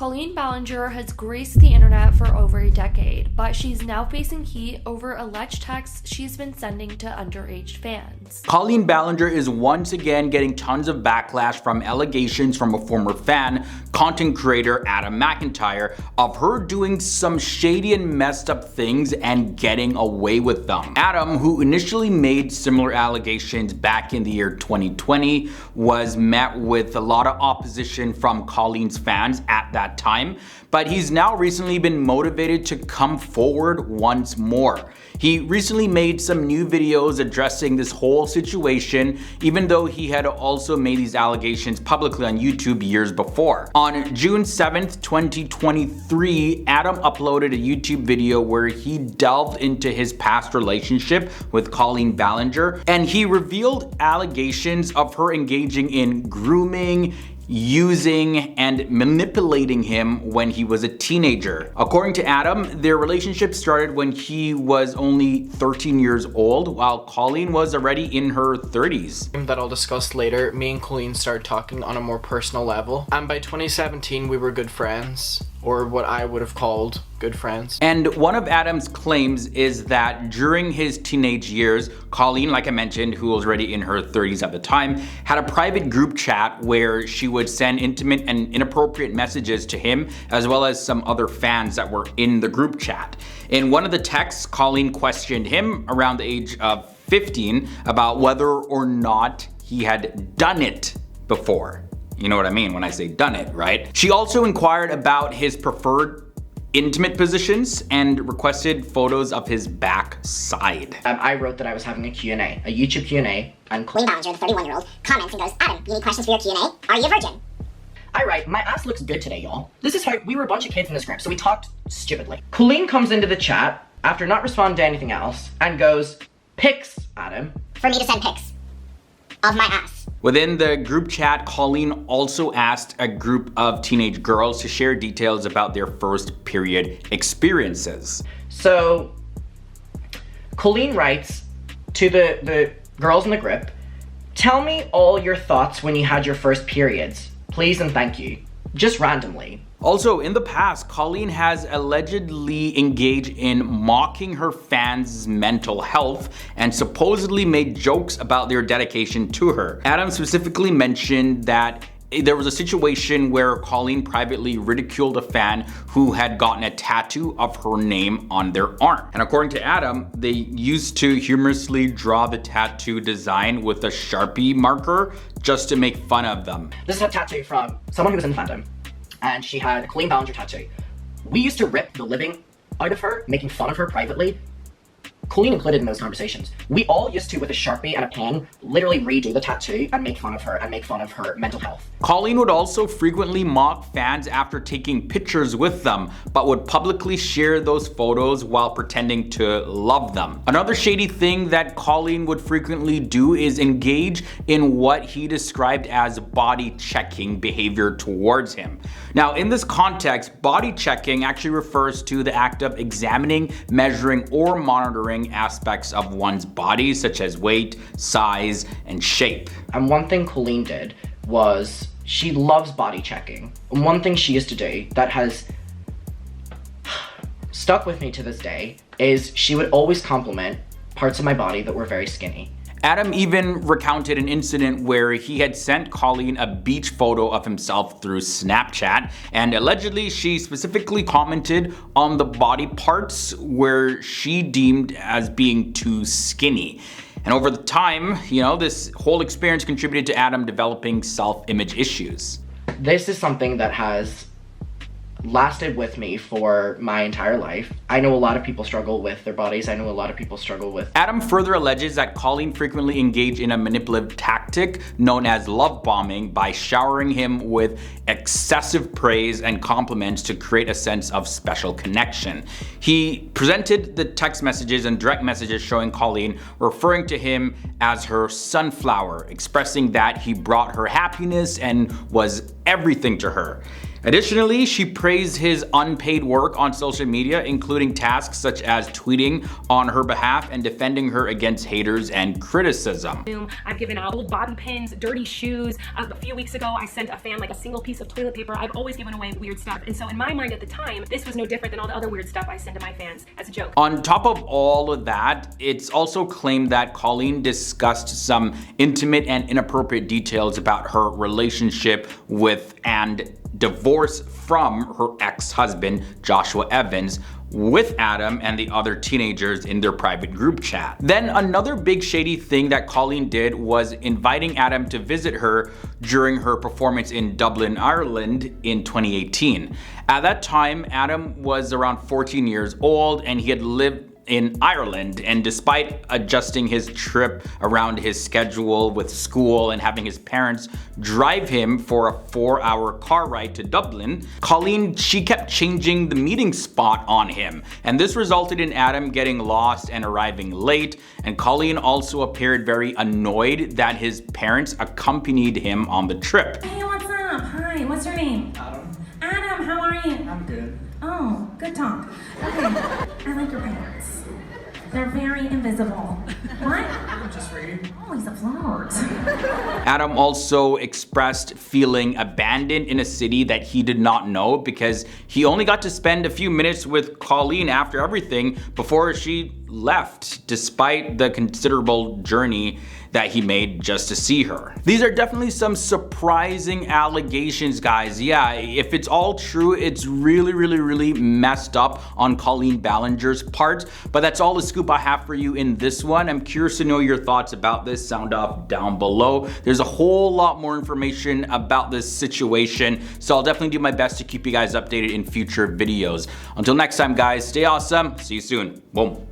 Colleen Ballinger has graced the internet for over a decade, but she's now facing heat over alleged texts she's been sending to underage fans. Colleen Ballinger is once again getting tons of backlash from allegations from a former fan, content creator Adam McIntyre, of her doing some shady and messed up things and getting away with them. Adam, who initially made similar allegations back in the year 2020, was met with a lot of opposition from Colleen's fans at that time, but he's now recently been motivated to come forward once more. He recently made some new videos addressing this whole situation, even though he had also made these allegations publicly on YouTube years before. On June 7th, 2023, Adam uploaded a YouTube video where he delved into his past relationship with Colleen Ballinger, and he revealed allegations of her engaging in grooming, using, and manipulating him when he was a teenager. According to Adam, their relationship started when he was only 13 years old, while Colleen was already in her 30s. That I'll discuss later, me and Colleen started talking on a more personal level, and by 2017 we were good friends, or what I would have called good friends. And one of Adam's claims is that during his teenage years, Colleen, like I mentioned, who was already in her 30s at the time, had a private group chat where she would send intimate and inappropriate messages to him, as well as some other fans that were in the group chat. In one of the texts, Colleen questioned him around the age of 15 about whether or not he had done it before. You know what I mean when I say done it, right? She also inquired about his preferred intimate positions and requested photos of his backside. I wrote that I was having a Q&A, a YouTube Q&A, and Colleen Ballinger, the 31-year-old, comments and goes, "Adam, you need questions for your Q&A? Are you a virgin?" I write, "My ass looks good today, y'all." This is how we were a bunch of kids in this group, so we talked stupidly. Colleen comes into the chat after not responding to anything else and goes, "Pics, Adam." For me to send pics of my ass. Within the group chat, Colleen also asked a group of teenage girls to share details about their first period experiences. So, Colleen writes to the girls in the group, "Tell me all your thoughts when you had your first periods. Please and thank you." Just randomly. Also, in the past, Colleen has allegedly engaged in mocking her fans' mental health and supposedly made jokes about their dedication to her. Adam specifically mentioned that there was a situation where Colleen privately ridiculed a fan who had gotten a tattoo of her name on their arm. And according to Adam, they used to humorously draw the tattoo design with a Sharpie marker just to make fun of them. This is a tattoo from someone who was in fandom, and she had a Colleen Ballinger tattoo. We used to rip the living out of her, making fun of her privately. Colleen included in those conversations. We all used to, with a Sharpie and a pen, literally redo the tattoo and make fun of her and make fun of her mental health. Colleen would also frequently mock fans after taking pictures with them, but would publicly share those photos while pretending to love them. Another shady thing that Colleen would frequently do is engage in what he described as body checking behavior towards him. Now, in this context, body checking actually refers to the act of examining, measuring, or monitoring aspects of one's body, such as weight, size, and shape. And one thing Colleen did was she loves body checking. And one thing she used to do that has stuck with me to this day is she would always compliment parts of my body that were very skinny. Adam even recounted an incident where he had sent Colleen a beach photo of himself through Snapchat, and allegedly she specifically commented on the body parts where she deemed as being too skinny. And over the time, this whole experience contributed to Adam developing self-image issues. This is something that has lasted with me for my entire life. I know a lot of people struggle with their bodies. I know a lot of people struggle with... Adam further alleges that Colleen frequently engaged in a manipulative tactic known as love bombing by showering him with excessive praise and compliments to create a sense of special connection. He presented the text messages and direct messages showing Colleen referring to him as her sunflower, expressing that he brought her happiness and was everything to her. Additionally, she praised his unpaid work on social media, including tasks such as tweeting on her behalf and defending her against haters and criticism. I've given out old bobby pins, dirty shoes. A few weeks ago, I sent a fan like a single piece of toilet paper. I've always given away weird stuff. And so in my mind at the time, this was no different than all the other weird stuff I send to my fans as a joke. On top of all of that, it's also claimed that Colleen discussed some intimate and inappropriate details about her relationship with and divorce from her ex-husband, Joshua Evans, with Adam and the other teenagers in their private group chat. Then another big shady thing that Colleen did was inviting Adam to visit her during her performance in Dublin, Ireland in 2018. At that time, Adam was around 14 years old and he had lived in Ireland, and despite adjusting his trip around his schedule with school and having his parents drive him for a 4-hour car ride to Dublin, Colleen, she kept changing the meeting spot on him, and this resulted in Adam getting lost and arriving late. And Colleen also appeared very annoyed that his parents accompanied him on the trip. Hey, what's up? Hi, what's your name? Adam. Adam, how are you? I'm good. Oh, good talk. Okay, I like your parents. They're very invisible. What? I'm just reading. Oh, he's a flirt. Adam also expressed feeling abandoned in a city that he did not know because he only got to spend a few minutes with Colleen after everything before she left, despite the considerable journey that he made just to see her. These are definitely some surprising allegations, guys. Yeah, if it's all true, it's really messed up on Colleen Ballinger's part, but that's all the scoop I have for you in this one. I'm curious to know your thoughts about this. Sound off down below. There's a whole lot more information about this situation, so I'll definitely do my best to keep you guys updated in future videos. Until next time, guys, stay awesome. See you soon. Boom.